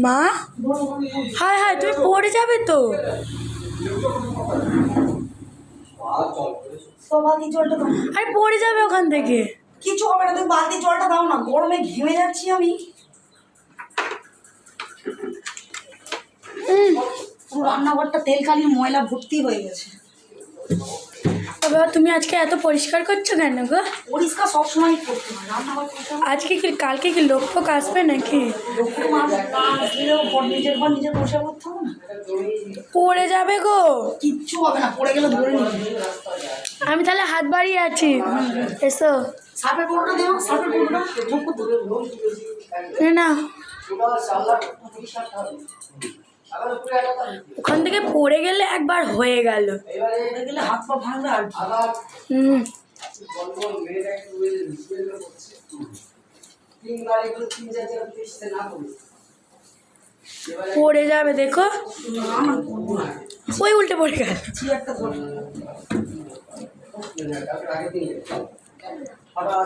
মা, হায় হায়, তুমি পড়ে যাবে তো। বালতি জলটা দাও। আরে পড়ে যাবে ওখান থেকে। কিছু হবে না, তুমি বালতি জলটা দাও না, গরমে ঘেমে যাচ্ছি আমি। পুরো রান্নাঘরটা তেল কালি ময়লা ভর্তি হয়ে গেছে। বাবা, তুমি আজকে এত পরিষ্কার করছো কেন গো? পরিষ্কার সবসময় করতে হয় রান্নাঘর। আজকে কি কালকে কি লোক আসবে নাকি? নিজের ঘর নিজের পরিষ্কার করতে হবে না? পড়ে যাবে গো। কিচ্ছু হবে না, পড়ে গেলে ধরে নিবে। আমি তাহলে হাত বাড়িয়ে আছি, এসো। সাপের পরোটা দেবো, সাপের পরোটা ঝোপ করতে না, ওখান থেকে পড়ে গেলে একবার হয়ে গেল। গেলে হাত পা ভাঙবে আর পড়ে যাবে দেখো, ওই উল্টে পড়ে গেল। একটা